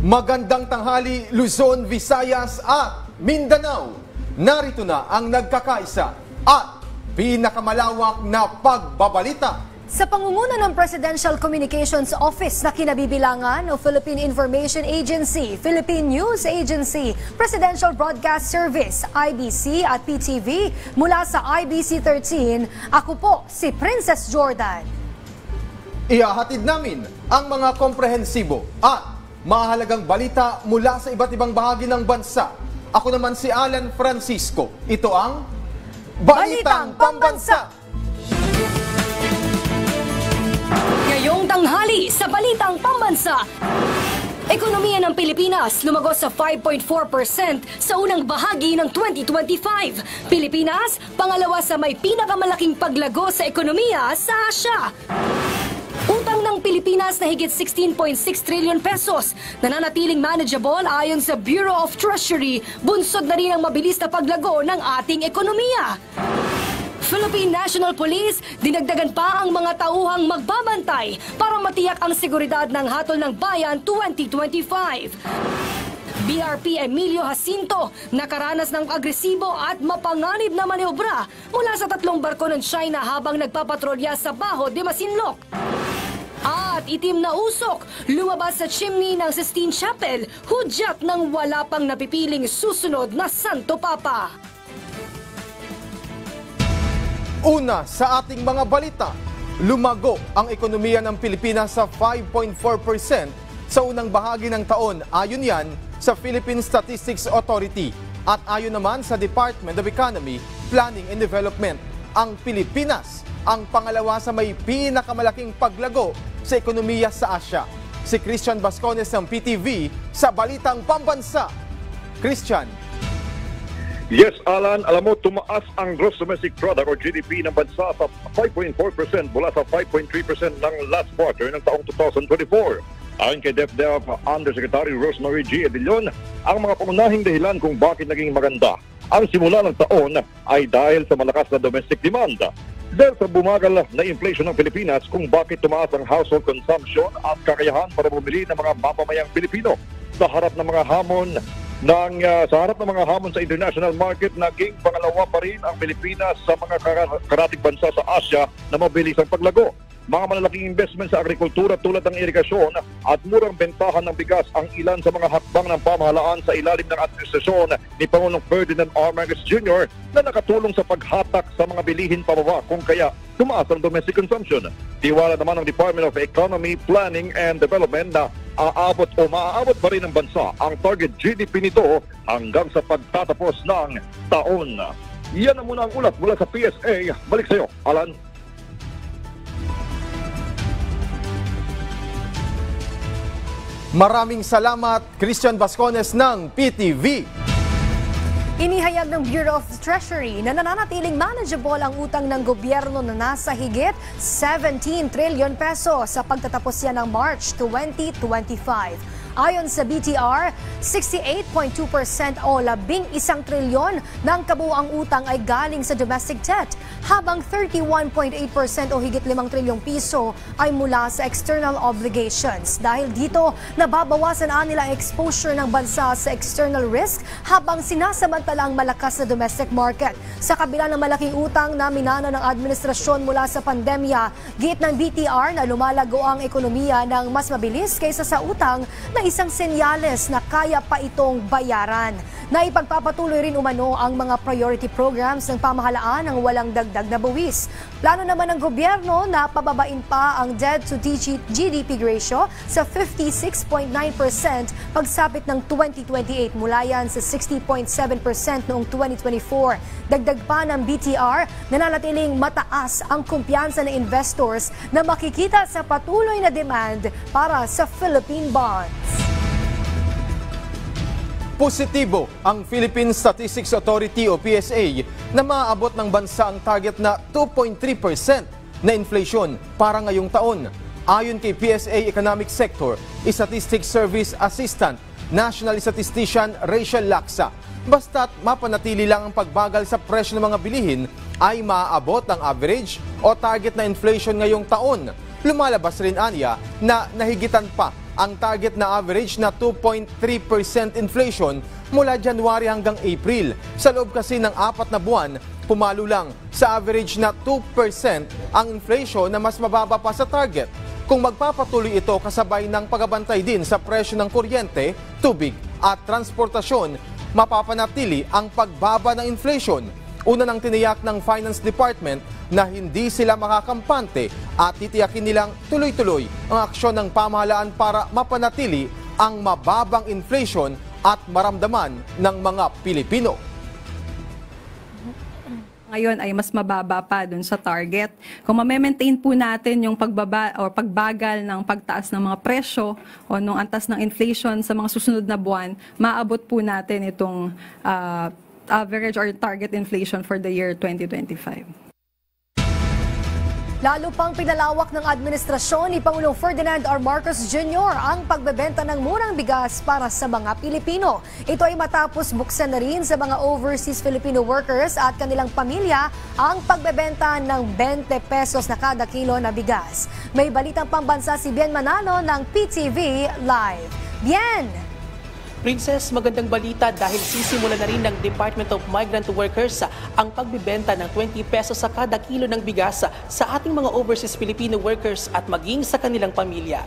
Magandang tanghali, Luzon, Visayas at Mindanao. Narito na ang nagkakaisa at pinakamalawak na pagbabalita. Sa pangunguna ng Presidential Communications Office na kinabibilangan ng Philippine Information Agency, Philippine News Agency, Presidential Broadcast Service, IBC at PTV, mula sa IBC 13, ako po si Princess Jordan. Ihahatid namin ang mga komprehensibo at mahalagang balita mula sa iba't ibang bahagi ng bansa. Ako naman si Alan Francisco. Ito ang Balitang Pambansa! Ngayong tanghali sa Balitang Pambansa, ekonomiya ng Pilipinas lumagos sa 5.4% sa unang bahagi ng 2025. Pilipinas, pangalawa sa may pinakamalaking paglago sa ekonomiya sa Asya. Utang ng Pilipinas na higit 16.6 trillion pesos, nananatiling manageable ayon sa Bureau of Treasury, bunsod na rin ang mabilis na paglago ng ating ekonomiya. Philippine National Police, dinagdagan pa ang mga tauhang magbabantay para matiyak ang seguridad ng Hatol ng Bayan 2025. BRP Emilio Jacinto, nakaranas ng agresibo at mapanganib na maniobra mula sa 3 barko ng China habang nagpapatrolya sa Baho de Masinloc. At itim na usok, lumabas sa chimney ng Sistine Chapel, hudyat ng wala pang napipiling susunod na Santo Papa. Una sa ating mga balita, lumago ang ekonomiya ng Pilipinas sa 5.4% sa unang bahagi ng taon. Ayon yan sa Philippine Statistics Authority. At ayon naman sa Department of Economy, Planning and Development, ang Pilipinas ang pangalawa sa may pinakamalaking paglago sa ekonomiya sa Asya. Si Christian Bascones ng PTV sa Balitang Pambansa. Christian. Yes, Alan, alam mo, tumaas ang gross domestic product o GDP ng bansa sa 5.4% mula sa 5.3% ng last quarter ng taong 2024. Ayon kay DepEd Undersecretary Rosemary G. Edilion, ang mga pangunahing dahilan kung bakit naging maganda ang simula ng taon ay dahil sa malakas na domestic demand. Dahil sa bumagal na inflation ng Pilipinas kung bakit tumaas ang household consumption at kakayahan para bumili ng mga mamamayang Pilipino sa harap ng mga hamon sa international market, naging pangalawa pa rin ang Pilipinas sa mga karatig bansa sa Asya na mabilis ang paglago. Mga malalaking investment sa agrikultura tulad ng irigasyon at murang bentahan ng bigas ang ilan sa mga hakbang ng pamahalaan sa ilalim ng administrasyon ni Pangulong Ferdinand R. Marcos Jr. na nakatulong sa paghatak sa mga bilihin pababa kung kaya tumaas ang domestic consumption. Tiwala naman ng Department of Economy, Planning and Development na maaabot pa rin ng bansa ang target GDP nito hanggang sa pagtatapos ng taon. Yan ang muna ang ulat mula sa PSA. Balik sa iyo, Alan. Maraming salamat, Christian Bascones ng PTV. Inihayag ng Bureau of Treasury na nananatiling manageable ang utang ng gobyerno na nasa higit 17 trillion pesos sa pagtatapos yan ng March 2025. Ayon sa BTR, 68.2% o 11 trilyon ng kabuuang utang ay galing sa domestic debt, habang 31.8% o higit 5 trilyong piso ay mula sa external obligations. Dahil dito, nababawasan nila ang exposure ng bansa sa external risk habang sinasamantalang malakas na domestic market. Sa kabila ng malaking utang na minana ng administrasyon mula sa pandemya, giit ng BTR na lumalago ang ekonomiya ng mas mabilis kaysa sa utang na isang senyales na kaya pa itong bayaran. Naipagpapatuloy rin umano ang mga priority programs ng pamahalaan ng walang dagdag na buwis. Plano naman ng gobyerno na pababain pa ang debt to GDP ratio sa 56.9% pagsapit ng 2028 mula yan sa 60.7% noong 2024. Dagdag pa ng BTR, nananatiling mataas ang kumpiyansa ng investors na makikita sa patuloy na demand para sa Philippine bonds. Positibo ang Philippine Statistics Authority o PSA na maaabot ng bansa ang target na 2.3% na inflation para ngayong taon. Ayon kay PSA Economic Sector Statistics Service Assistant National Statistician Rachel Laksa, basta't mapanatili lang ang pagbagal sa presyo ng mga bilihin ay maaabot ang average o target na inflation ngayong taon. Lumalabas rin anya na nahigitan pa ang target na average na 2.3% inflation mula January hanggang April. Sa loob kasi ng 4 na buwan, pumalo lang sa average na 2% ang inflation na mas mababa pa sa target. Kung magpapatuloy ito kasabay ng pagbabantay din sa presyo ng kuryente, tubig at transportasyon, mapapanatili ang pagbaba ng inflation. Una nang tiniyak ng Finance Department na hindi sila makakampante at titiyakin nilang tuloy-tuloy ang aksyon ng pamahalaan para mapanatili ang mababang inflation at maramdaman ng mga Pilipino. Ngayon ay mas mababa pa dun sa target. Kung ma-maintain po natin yung pagbagal ng pagtaas ng mga presyo o nung antas ng inflation sa mga susunod na buwan, maabot po natin itong average or target inflation for the year 2025. Lalo pang pinalawak ng administrasyon ni Pangulong Ferdinand R. Marcos Jr. ang pagbebenta ng murang bigas para sa mga Pilipino. Ito ay matapos buksan na rin sa mga overseas Filipino workers at kanilang pamilya ang pagbebenta ng 20 pesos na kada kilo na bigas. May balitang pambansa si Bien Manalo ng PTV Live. Bien! Princess, magandang balita dahil sisimula na rin ng Department of Migrant Workers ang pagbibenta ng 20 pesos sa kada kilo ng bigas sa ating mga overseas Filipino workers at maging sa kanilang pamilya.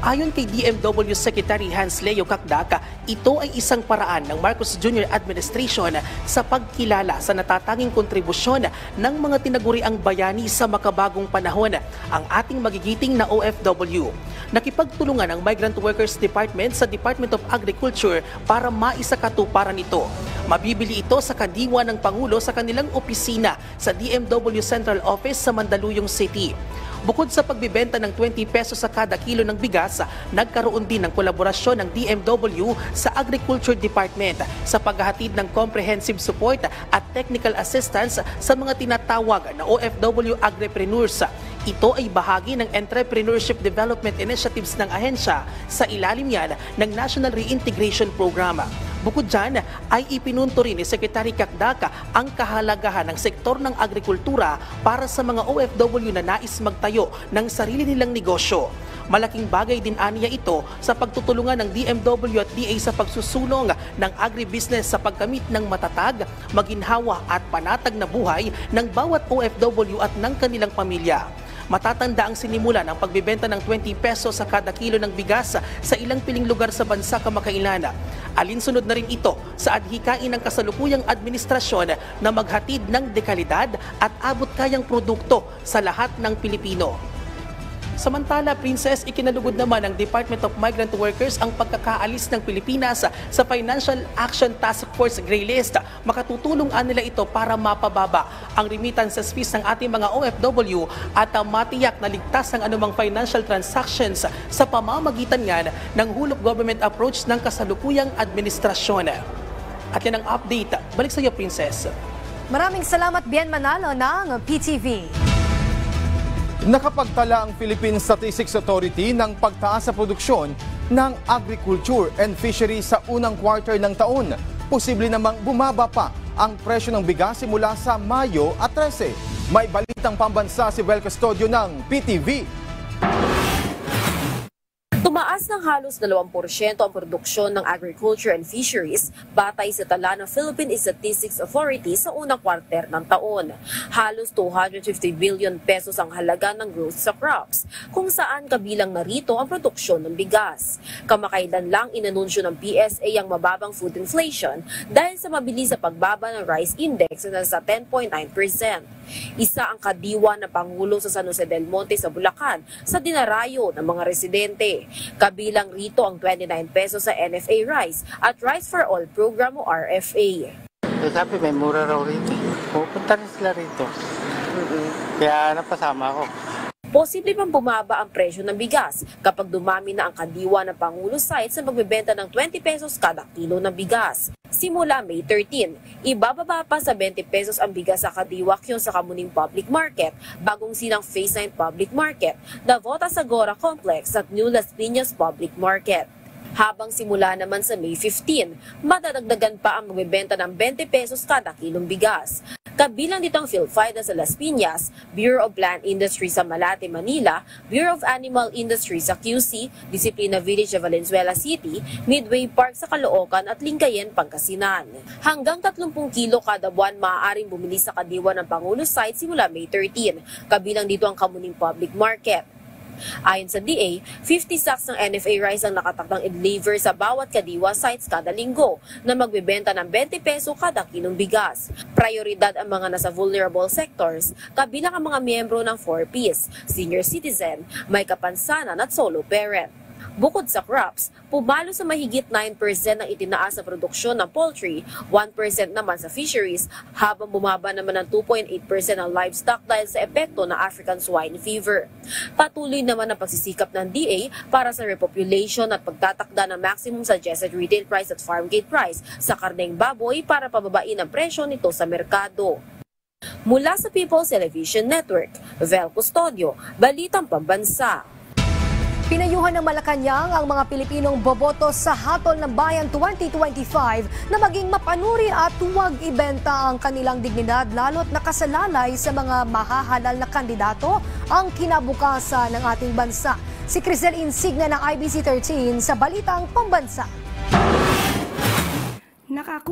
Ayon kay DMW Secretary Hans Leo Kakdaka, ito ay isang paraan ng Marcos Jr. Administration sa pagkilala sa natatanging kontribusyon ng mga tinaguriang bayani sa makabagong panahon, ang ating magigiting na OFW. Nakipagtulungan ang Migrant Workers Department sa Department of Agriculture para maisakatuparan ito. Mabibili ito sa kadiwa ng Pangulo sa kanilang opisina sa DMW Central Office sa Mandaluyong City. Bukod sa pagbibenta ng 20 pesos sa kada kilo ng bigas, nagkaroon din ng kolaborasyon ng DMW sa Agriculture Department sa paghahatid ng comprehensive support at technical assistance sa mga tinatawag na OFW agripreneurs. Ito ay bahagi ng Entrepreneurship Development Initiatives ng ahensya sa ilalim yan ng National Reintegration Program. Bukod dyan, ay ipinunto rin ni Secretary Kakdaka ang kahalagahan ng sektor ng agrikultura para sa mga OFW na nais magtayo ng sarili nilang negosyo. Malaking bagay din aniya ito sa pagtutulungan ng DMW at DA sa pagsusulong ng agribusiness sa pagkamit ng matatag, maginhawa at panatag na buhay ng bawat OFW at ng kanilang pamilya. Matatanda ang sinimula ng pagbibenta ng 20 pesos sa kada kilo ng bigas sa ilang piling lugar sa bansa kamakailan. Alinsunod na rin ito sa adhikain ng kasalukuyang administrasyon na maghatid ng dekalidad at abot-kayang produkto sa lahat ng Pilipino. Samantala, Princess, ikinalugod naman ng Department of Migrant Workers ang pagkakaalis ng Pilipinas sa Financial Action Task Force Gray List. Makatutulong nila ito para mapababa ang remittances fees ng ating mga OFW at matiyak na ligtas ang anumang financial transactions sa pamamagitan nga ng whole of government approach ng kasalukuyang administrasyon. At yan ang update. Balik sa iyo, Princess. Maraming salamat, Bien Manalo ng PTV. Nakapagtala ang Philippine Statistics Authority ng pagtaas sa produksyon ng agriculture and fisheries sa unang quarter ng taon. Posible namang bumaba pa ang presyo ng bigas simula sa Mayo at 13. May balitang pambansa si Vel Custodio ng PTV. Tumaas ng halos 2% ang produksyon ng agriculture and fisheries batay sa tala ng Philippine Statistics Authority sa unang kwarter ng taon. Halos 250 billion pesos ang halaga ng growth sa crops, kung saan kabilang narito ang produksyon ng bigas. Kamakailan lang inanunsyo ng PSA ang mababang food inflation dahil sa mabilis sa pagbaba ng rice index na sa 10.9%. Isa ang kadiwa na Pangulo sa San Jose del Monte sa Bulacan sa dinarayo ng mga residente. Kabilang rito ang 29 pesos sa NFA rice at Rice for All program o RFA. Sabi may mura raw rito. Pupunta rin sila rito. Kaya napasama ako. Posible pang bumaba ang presyo ng bigas kapag dumami na ang kadiwa ng Pangulo site sa magbebenta ng 20 pesos kada kilo ng bigas. Simula May 13, ibababa pa sa 20 pesos ang bigas sa Kadiwakyon sa Kamuning Public Market, Bagong Sinang Phase 9 Public Market, Davota Sagora Complex at New Las Piñas Public Market. Habang simula naman sa May 15, madadagdagan pa ang magbebenta ng 20 pesos kada kilong bigas. Kabilang dito ang PhilFIDA sa Las Piñas, Bureau of Plant Industry sa Malate, Manila, Bureau of Animal Industry sa QC, Disciplina Village sa Valenzuela City, Midway Park sa Caloocan at Lingayen, Pangasinan. Hanggang 30 kilo kada buwan maaaring bumili sa kadiwa ng Pangulo site simula May 13. Kabilang dito ang Kamuning Public Market. Ayon sa DA, 50 sacks ng NFA rice ang nakatakdang i-deliver sa bawat kadiwa sites kada linggo na magbebenta ng 20 peso kada kilong bigas. Prioridad ang mga nasa vulnerable sectors, kabilang ang mga miyembro ng 4Ps, senior citizen, may kapansanan at solo parent. Bukod sa crops, pumalo sa mahigit 9% ang itinaas sa produksyon ng poultry, 1% naman sa fisheries, habang bumaba naman ng 2.8% ang livestock dahil sa epekto ng African swine fever. Patuloy naman ang pagsisikap ng DA para sa repopulation at pagtatakda ng maximum suggested retail price at farm gate price sa karneng baboy para pababain ang presyo nito sa merkado. Mula sa People's Television Network, Vel Custodio, Balitang Pambansa. Pinayuhan ng Malacanang ang mga Pilipinong boboto sa Hatol ng Bayan 2025 na maging mapanuri at huwag ibenta ang kanilang dignidad lalo't nakasalalay sa mga mahahalal na kandidato ang kinabukasan ng ating bansa. Si Crisel Insignia ng IBC 13 sa Balitang Pambansa.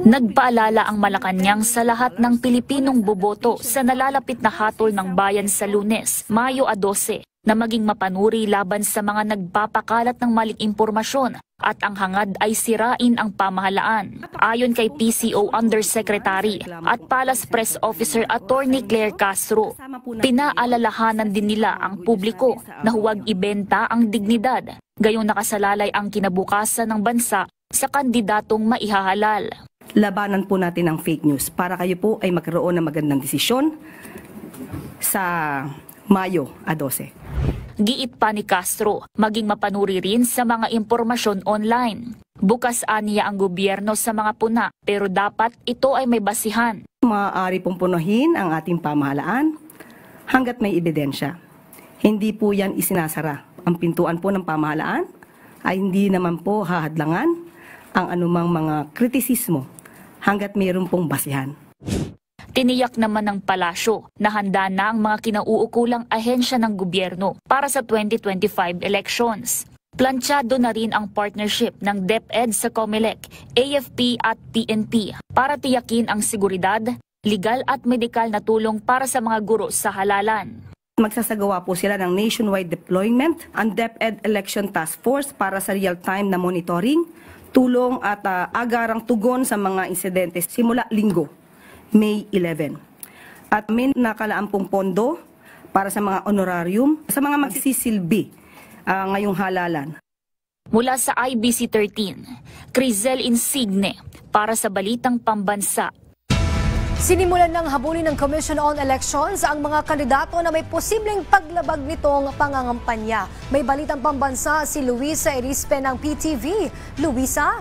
Nagpaalala ang Malacanang sa lahat ng Pilipinong boboto sa nalalapit na Hatol ng Bayan sa Lunes, Mayo 12, na maging mapanuri laban sa mga nagpapakalat ng maling impormasyon at ang hangad ay sirain ang pamahalaan. Ayon kay PCO Undersecretary at Palace Press Officer Attorney Claire Castro, pinaalalahanan din nila ang publiko na huwag ibenta ang dignidad, gayong nakasalalay ang kinabukasan ng bansa sa kandidatong maihahalal. Labanan po natin ang fake news para kayo po ay magkaroon ng magandang desisyon sa Mayo 12. Giit pa ni Castro, maging mapanuri rin sa mga impormasyon online. Bukas aniya ang gobyerno sa mga puna, pero dapat ito ay may basihan. Maaari pong punuhin ang ating pamahalaan hanggat may ebidensya. Hindi po yan isinasara. Ang pintuan po ng pamahalaan ay hindi naman po hahadlangan ang anumang mga kritisismo hanggat mayroon pong basihan. Tiniyak naman ng palasyo na handa na ang mga kinauukulang ahensya ng gobyerno para sa 2025 elections. Planchado na rin ang partnership ng DepEd sa COMELEC, AFP at PNP para tiyakin ang seguridad, legal at medikal na tulong para sa mga guro sa halalan. Magsasagawa po sila ng nationwide deployment, ang DepEd Election Task Force para sa real-time na monitoring, tulong at agarang tugon sa mga insidente simula linggo, May 11. At may nakalaang pong pondo para sa mga honorarium, sa mga magsisilbi ngayong halalan. Mula sa IBC 13, Crisel Insigne para sa Balitang Pambansa. Sinimulan ng habulin ng Commission on Elections ang mga kandidato na may posibleng paglabag nitong pangangampanya. May Balitang Pambansa si Luisa Erispe ng PTV. Luisa?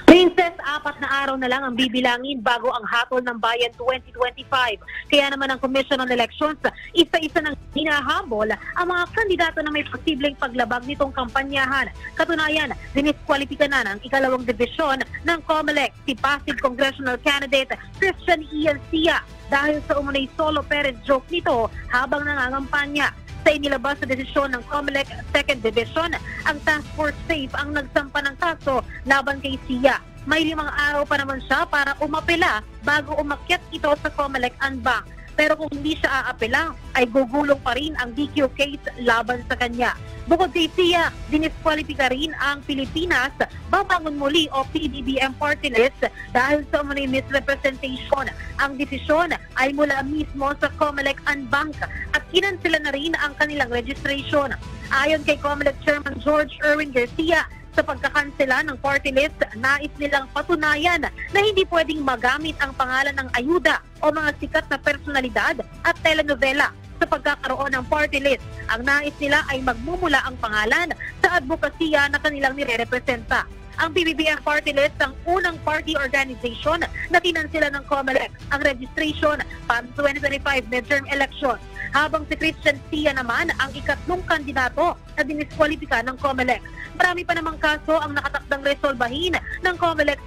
Princess, 4 na araw na lang ang bibilangin bago ang Hatol ng Bayan 2025. Kaya naman ang Commission on Elections, isa-isa nang hinahabol ang mga kandidato na may posibleng paglabag nitong kampanyahan. Katunayan, diniskwalipika na ng ikalawang dibisyon ng COMELEC si Pasig Congressional Candidate Christian Ian Sia dahil sa umunay solo parent joke nito habang nangangampanya. Sa inilabas sa desisyon ng COMELEC 2nd Division, ang Task Force SAFE ang nagsampa ng kaso laban kay Sia. May 5 araw pa naman siya para umapela bago umakyat ito sa COMELEC Anbang. Pero kung hindi siya aapela, ay gugulong pa rin ang DQ case laban sa kanya. Bukod kay Sia, diniskwalipika rin ang Pilipinas Babangon Muli o PBBM party list dahil sa umunay misrepresentation. Ang desisyon ay mula mismo sa COMELEC Anbang at kinansela na rin ang kanilang registration. Ayon kay COMELEC Chairman George Erwin Garcia, sa pagkakansela ng party list, nais nilang patunayan na hindi pwedeng magamit ang pangalan ng ayuda o mga sikat na personalidad at telenovela sa pagkakaroon ng party list. Ang nais nila ay magmumula ang pangalan sa advokasya na kanilang nire-representa. Ang PBBM party list ang unang party organization na kinansela ng COMELEC ang registration para 2025 midterm election. habang si Christian Sia naman ang ikatlong kandidato na diniskwalipika ng COMELEC. Marami pa namang kaso ang nakatakdang resolbahin ng COMELEC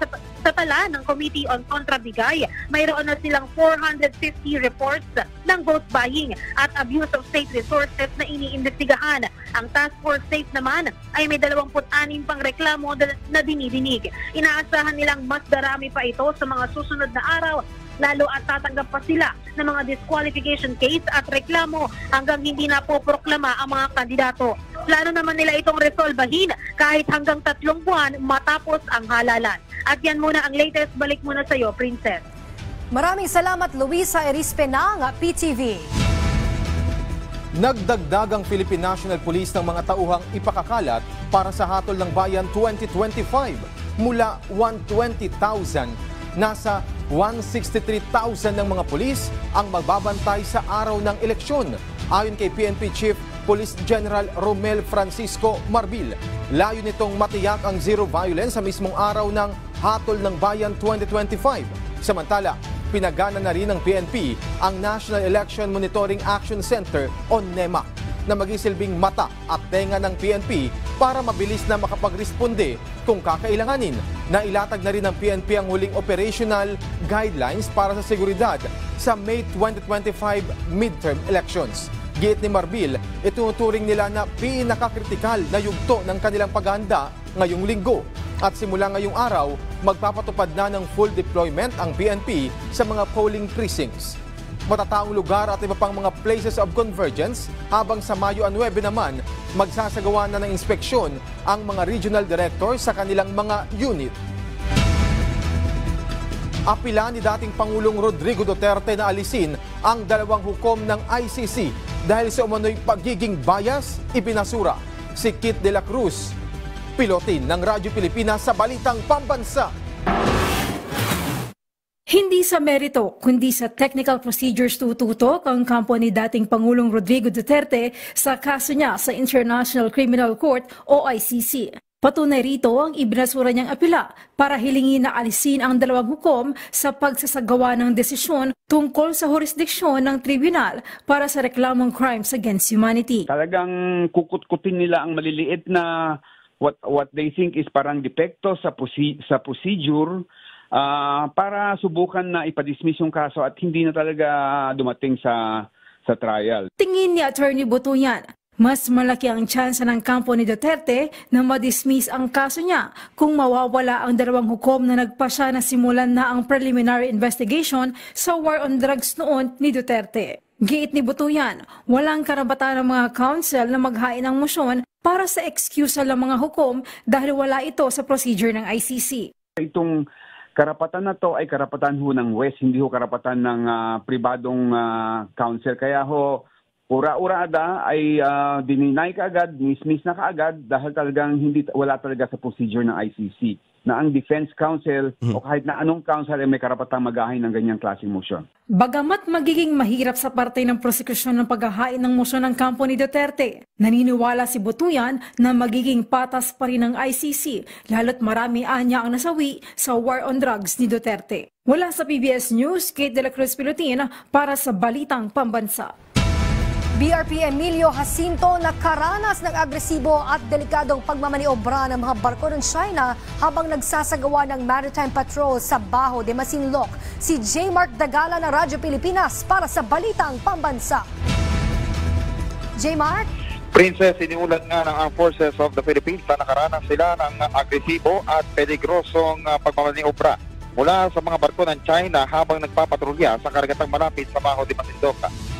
sa tala ng Committee on Contrabigay. Mayroon na silang 450 reports ng ghost buying at abuse of state resources na iniimbestigahan. Ang Task Force SAFE naman ay may 26 pang reklamo na dinidinig. Inaasahan nilang mas darami pa ito sa mga susunod na araw, lalo at tatanggap pa sila ng mga disqualification case at reklamo hanggang hindi na poproklama ang mga kandidato. Plano naman nila itong resolbahin kahit hanggang 3 buwan matapos ang halalan. At yan muna ang latest. Balik muna sa iyo, Princess. Maraming salamat, Luisa Erispe ng PTV. Nagdagdag ang Philippine National Police ng mga tauhang ipakakalat para sa Hatol ng Bayan 2025. Mula 120,000, nasa 163,000 ng mga pulis ang magbabantay sa araw ng eleksyon. Ayon kay PNP Chief Police General Romel Francisco Marbil, layo nitong matiyak ang zero violence sa mismong araw ng Hatol ng Bayan 2025. Samantala, pinagana na rin ng PNP ang National Election Monitoring Action Center o NEMAC na magisilbing mata at tenga ng PNP para mabilis na makapagresponde kung kakailanganin. Nailatag na rin ng PNP ang huling operational guidelines para sa seguridad sa May 2025 midterm elections. Giit ni Marbil, ituturing nila na pinakakritikal na yugto ng kanilang paghahanda ngayong linggo. At simula ngayong araw, magpapatupad na ng full deployment ang PNP sa mga polling precincts. Matataong lugar at iba pang mga places of convergence, habang sa Mayo 9 naman, magsasagawa na ng inspeksyon ang mga regional directors sa kanilang mga unit. Apila ni dating Pangulong Rodrigo Duterte na alisin ang 2 hukom ng ICC dahil sa umano'y pagiging bias, ibinasura. Si Kit de la Cruz, pilotin ng Radyo Pilipinas sa Balitang Pambansa. Hindi sa merito, kundi sa technical procedures tututok ang kampo ni dating Pangulong Rodrigo Duterte sa kaso niya sa International Criminal Court o ICC. Patunay rito ang ibinasura niyang apela para hilingin na alisin ang 2 hukom sa pagsasagawa ng desisyon tungkol sa jurisdiksyon ng tribunal para sa reklamong crimes against humanity. Talagang kukut-kutin nila ang maliliit na what they think is parang depekto sa procedure para subukan na ipadismiss yung kaso at hindi na talaga dumating sa trial. Tingin ni Attorney Butuyan, mas malaki ang tsansa ng kampo ni Duterte na madismiss ang kaso niya kung mawawala ang 2 hukom na nagpasya na simulan na ang preliminary investigation sa war on drugs noon ni Duterte. Giit ni Butuyan, walang karapatan ng mga counsel na maghain ng motion para sa excusal ng mga hukom dahil wala ito sa procedure ng ICC. Itong karapatan na to ay karapatan ho ng West, hindi ho karapatan ng pribadong counsel. Kaya ho, ura-urada ay dininay kaagad, dismiss na kaagad dahil talagang wala talaga sa procedure ng ICC na ang defense counsel o kahit na anong counsel ay may karapatang maghain ng ganyang klaseng motion. Bagamat magiging mahirap sa parte ng prosekusyon ng paghahain ng motion ng kampo ni Duterte, naniniwala si Butuyan na magiging patas pa rin ng ICC lalo't marami anya ang nasawi sa war on drugs ni Duterte. Wala sa PBS News, Kate de la Cruz Pilotin para sa Balitang Pambansa. BRP Emilio Jacinto nakaranas ng agresibo at delikadong pagmamaniobra ng mga barko ng China habang nagsasagawa ng maritime patrol sa Baho de Masinloc. Si J. Mark Dagala ng Radyo Pilipinas para sa Balitang Pambansa. J. Mark? Princess, iniulat nga ng Armed Forces of the Philippines na nakaranas sila ng agresibo at peligrosong pagmamaniobra mula sa mga barko ng China habang nagpapatrolya sa karagatang malapit sa Baho de Masinloc.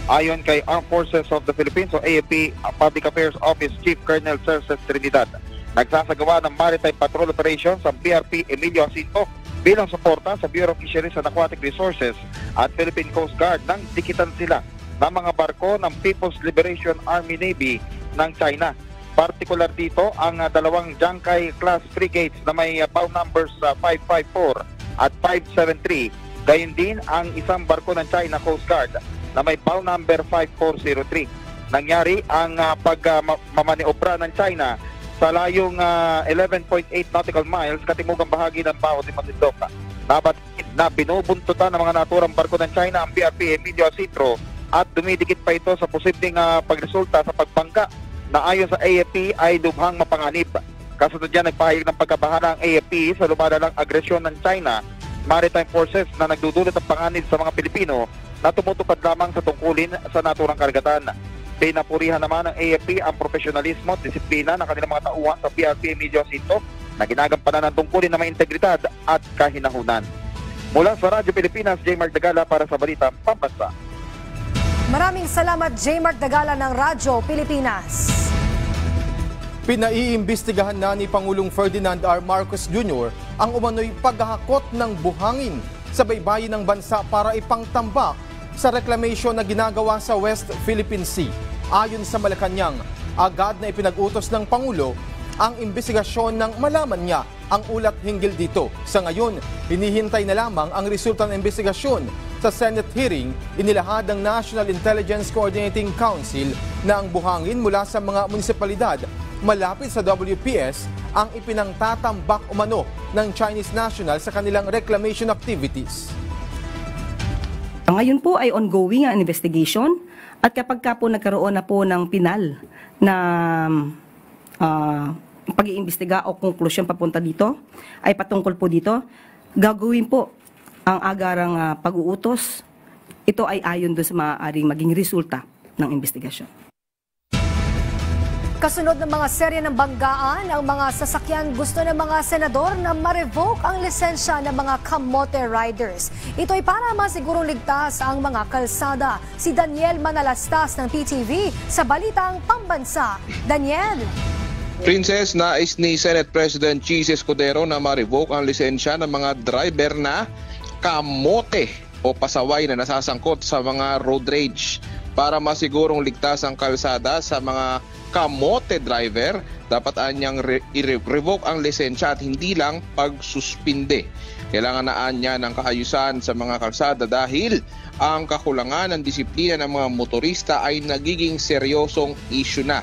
Ayon kay Armed Forces of the Philippines o AFP Public Affairs Office Chief Colonel Cerces Trinidad, nagsasagawa ng maritime patrol operations sa BRP Emilio Jacinto bilang suporta sa Bureau of Fisheries and Aquatic Resources at Philippine Coast Guard nang dikitan sila ng mga barko ng People's Liberation Army Navy ng China. Partikular dito ang 2 Jiangkai class frigates na may bow numbers 554 at 573. Gayon din ang isang barko ng China Coast Guard na may bow number 5403. Nangyari ang pagmamaniobra ng China sa layong 11.8 nautical miles katimugang bahagi ng Baho de Masinloc. Nabatid na binubuntutan ng mga naturang barko ng China ang BRP Emilio Jacinto at dumidikit pa ito sa posibleng pagresulta sa pagbangga na ayon sa AFP ay lubhang mapanganib. Kasunod dyan, nagpahayag ng pagkabahala ang AFP sa lumalalang agresyon ng China Maritime Forces na nagdudulot ng panganib sa mga Pilipino na tumutukad lamang sa tungkulin sa naturang karagatan. Pinapurihan naman ng AFP ang profesionalismo at disiplina ng kanilang mga tauhan sa PRP Medio Jacinto na ginagampanan ng tungkulin na may integridad at kahinahunan. Mula sa Radyo Pilipinas, J. Mark Dagala para sa Balita Pambansa. Maraming salamat, J. Mark Dagala ng Radyo Pilipinas. Pinaiimbestigahan na ni Pangulong Ferdinand R. Marcos Jr. ang umano'y paghahakot ng buhangin sa baybayin ng bansa para ipangtambak sa reclamation na ginagawa sa West Philippine Sea. Ayon sa Malacanang, agad na ipinag-utos ng Pangulo ang imbestigasyon nang malaman niya ang ulat hinggil dito. Sa ngayon, hinihintay na lamang ang resulta ng imbestigasyon. Sa Senate hearing, inilahad ng National Intelligence Coordinating Council na ang buhangin mula sa mga munisipalidad malapit sa WPS ang ipinangtatambak umano ng Chinese national sa kanilang reclamation activities. Ngayon po ay ongoing ang investigation at kapag ka po nagkaroon na po ng pinal na pag-iimbestiga o konklusyon papunta dito, ay patungkol po dito, gagawin po ang agarang pag-uutos. Ito ay ayon doon sa maaaring maging resulta ng investigasyon. Kasunod ng mga serye ng banggaan, ang mga sasakyan gusto ng mga senador na ma-revoke ang lisensya ng mga kamote riders. Ito ay para masigurong ligtas ang mga kalsada. Si Daniel Manalastas ng PTV sa Balitang Pambansa. Daniel! Princess, nais ni Senate President Chis Escudero na ma-revoke ang lisensya ng mga driver na kamote o pasaway na nasasangkot sa mga road rage. Para masigurong ligtas ang kalsada sa mga kamote driver, dapat anyang i-revoke ang lisensya at hindi lang pagsuspinde. Kailangan na anya ng kaayusan sa mga kalsada dahil ang kakulangan ng disiplina ng mga motorista ay nagiging seryosong issue na.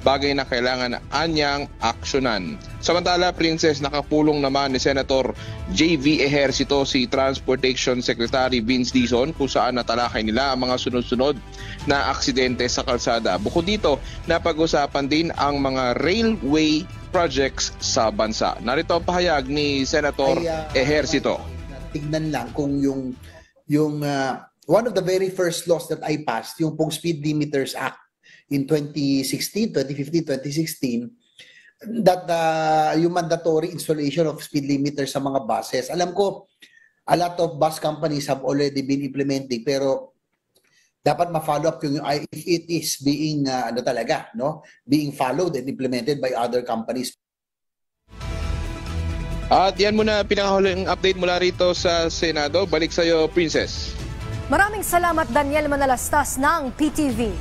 Bagay na kailangan anyang aksyonan. Samantala, Princess, nakapulong naman ni Senator J.V. Ejercito si Transportation Secretary Vince Dizon kung saan natalakay nila ang mga sunod-sunod na aksidente sa kalsada. Bukod dito, napag-usapan din ang mga railway projects sa bansa. Narito ang pahayag ni Senator Ejercito. Tignan lang kung yung one of the very first laws that I passed, yung pong Speed Limiters Act, in 2016, 2015, 2016, that yung mandatory installation of speed limiters sa mga buses. Alam ko, a lot of bus companies have already been implementing, pero dapat ma-follow up yung if it is being being followed and implemented by other companies. At yan muna pinakahuling update mula rito sa Senado. Balik sa iyo, Princess. Maraming salamat, Daniel Manalastas ng PTV.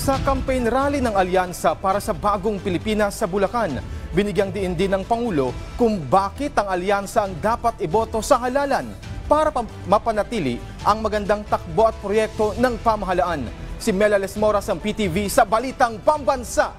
Sa campaign rally ng Alyansa para sa Bagong Pilipinas sa Bulacan, binigyang diin din ng Pangulo kung bakit ang Alyansa ang dapat iboto sa halalan para mapanatili ang magandang takbo at proyekto ng pamahalaan. Si Mela Lesmoras ng PTV sa Balitang Pambansa.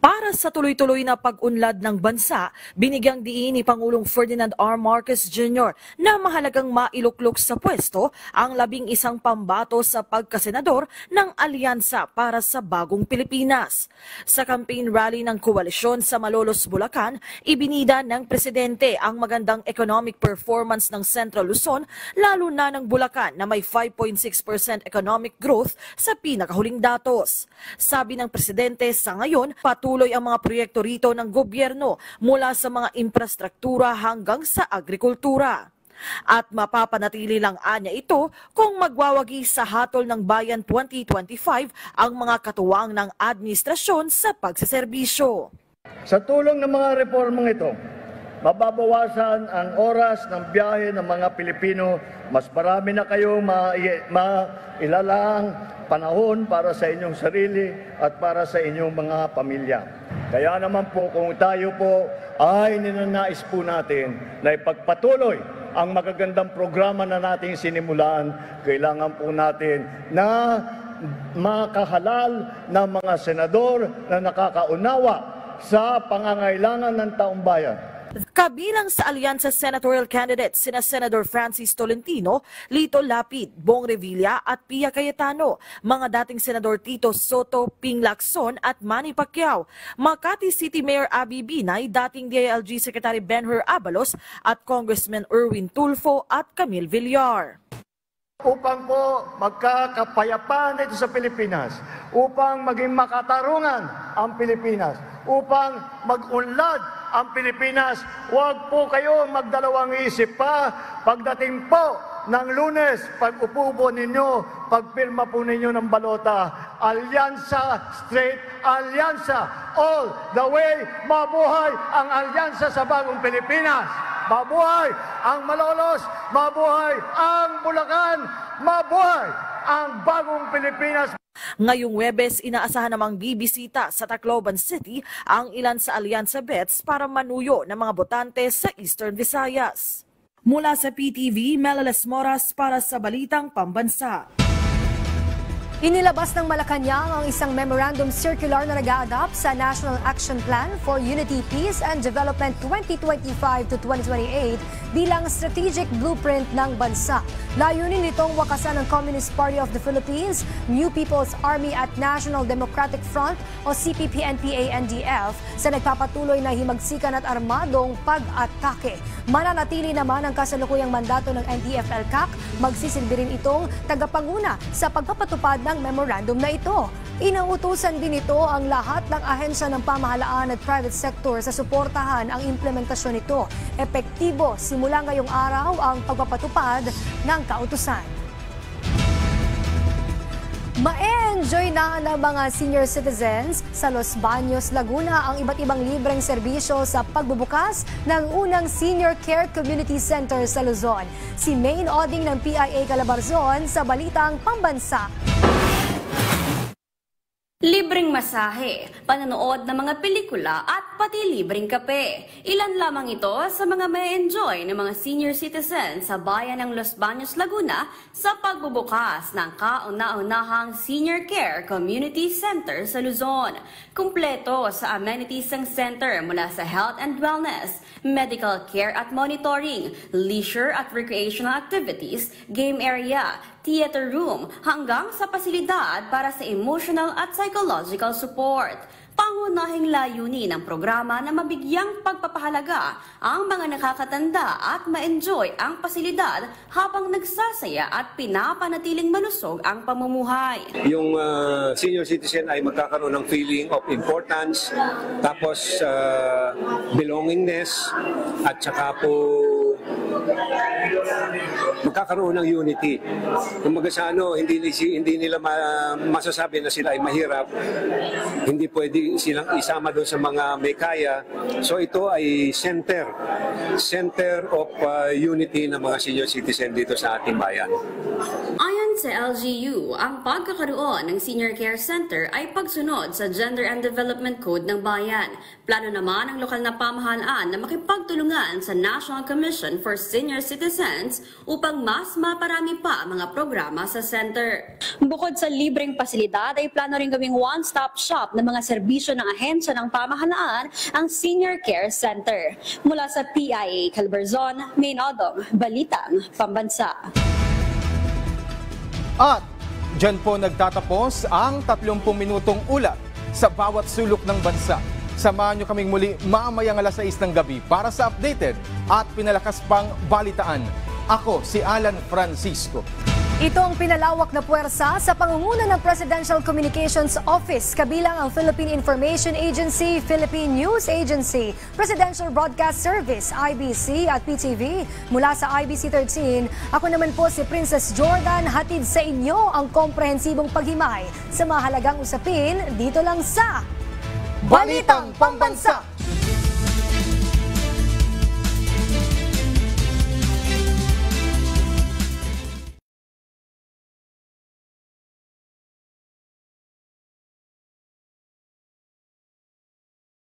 Para sa tuloy-tuloy na pag-unlad ng bansa, binigyang diin ni Pangulong Ferdinand R. Marcos Jr. na mahalagang mailuklok sa pwesto ang 11 pambato sa pagkasenador ng Alyansa para sa Bagong Pilipinas. Sa campaign rally ng koalisyon sa Malolos, Bulacan, ibinida ng presidente ang magandang economic performance ng Central Luzon, lalo na ng Bulacan na may 5.6% economic growth sa pinakahuling datos. Sabi ng presidente, sa ngayon, patuloy ang mga proyekto rito ng gobyerno mula sa mga infrastruktura hanggang sa agrikultura. At mapapanatili lang anya ito kung magwawagi sa hatol ng Bayan 2025 ang mga katuwang ng administrasyon sa pagseserbisyo. Sa tulong ng mga reformang ito, mababawasan ang oras ng biyahe ng mga Pilipino. Mas marami na kayong mailalang panahon para sa inyong sarili at para sa inyong mga pamilya. Kaya naman po kung tayo po ay ninanais po natin na ipagpatuloy ang magagandang programa na nating sinimulan, kailangan po natin na makahalal ng mga senador na nakakaunawa sa pangangailangan ng taong bayan. Kabilang sa alyansa senatorial candidates sina Senator Francis Tolentino, Lito Lapid, Bong Revilla at Pia Cayetano, mga dating Senador Tito Soto, Ping Lacson at Manny Pacquiao, Makati City Mayor Abby Binay, dating DILG Secretary Benhur Abalos at Congressman Erwin Tulfo at Camille Villar. Upang po magkakapayapaan dito sa Pilipinas, upang maging makatarungan ang Pilipinas, upang mag-unlad ang Pilipinas, huwag po kayo magdalawang isip pa pagdating po ng Lunes, pag-upo po ninyo, pagpirma po ninyo ng balota, alyansa, straight alyansa, all the way, mabuhay ang alyansa sa bagong Pilipinas. Mabuhay ang Malolos, mabuhay ang Bulacan, mabuhay ang bagong Pilipinas. Ngayong Huwebes, inaasahan namang bibisita sa Tacloban City ang ilan sa Alyansa Bets para manuyo ng mga botante sa Eastern Visayas. Mula sa PTV, Melales Moras para sa Balitang Pambansa. Inilabas ng Malacanang ang isang memorandum circular na nag-a-adapt sa National Action Plan for Unity, Peace and Development 2025 to 2028 bilang strategic blueprint ng bansa. Layunin nitong wakasan ng Communist Party of the Philippines, New People's Army at National Democratic Front o CPP-NPA-NDF sa nagpapatuloy na himagsikan at armadong pag-atake. Mananatili naman ang kasalukuyang mandato ng NDF-LCAC, magsisilbi rin itong tagapanguna sa pagpapatupad ng memorandum na ito. Inautusan din ito ang lahat ng ahensya ng pamahalaan at private sector sa suportahan ang implementasyon nito. Epektibo simula ngayong araw ang pagpapatupad ng kautusan. Ma-enjoy na ng mga senior citizens sa Los Baños, Laguna ang iba't ibang libreng serbisyo sa pagbubukas ng unang Senior Care Community Center sa Luzon. Si Main Oding ng PIA Calabarzon sa Balitang Pambansa. Libreng masahe, panonood ng mga pelikula at pati libreng kape. Ilan lamang ito sa mga may-enjoy ng mga senior citizens sa bayan ng Los Baños, Laguna sa pagbubukas ng kauna-unahang Senior Care Community Center sa Luzon. Kumpleto sa amenities ng center mula sa health and wellness, medical care at monitoring, leisure at recreational activities, game area, theater room, hanggang sa pasilidad para sa emotional at psychological support. Pangunahing layunin ng programa na mabigyang pagpapahalaga ang mga nakakatanda at ma-enjoy ang pasilidad habang nagsasaya at pinapanatiling malusog ang pamumuhay. Yung senior citizen ay magkakaroon ng feeling of importance, tapos belongingness, at saka po magkakaroon ng unity. Kumbaga sa hindi nila masasabi na sila ay mahirap, hindi pwede silang isama doon sa mga may kaya. So ito ay center of unity ng mga senior citizen dito sa ating bayan. Ayon sa LGU, ang pagkakaroon ng Senior Care Center ay pagsunod sa Gender and Development Code ng bayan. Plano naman ng lokal na pamahalaan na makipagtulungan sa National Commission for Senior Citizens upang mas maparami pa ang mga programa sa center. Bukod sa libreng pasilidad ay plano rin gawing one-stop shop ng mga serbisyo ng ahensya ng pamahalaan ang Senior Care Center. Mula sa PIA Calabarzon, Main Odong, Balitang Pambansa. At dyan po nagtatapos ang 30 minutong ulat sa bawat sulok ng bansa. Samahan nyo kaming muli mamayang 6:00 ng gabi para sa updated at pinalakas pang balitaan. Ako si Alan Francisco. Ito ang pinalawak na puwersa sa pangunguna ng Presidential Communications Office, kabilang ang Philippine Information Agency, Philippine News Agency, Presidential Broadcast Service, IBC at PTV. Mula sa IBC 13, ako naman po si Princess Jordan, hatid sa inyo ang komprehensibong paghimay sa mahalagang usapin dito lang sa Balitang Pambansa.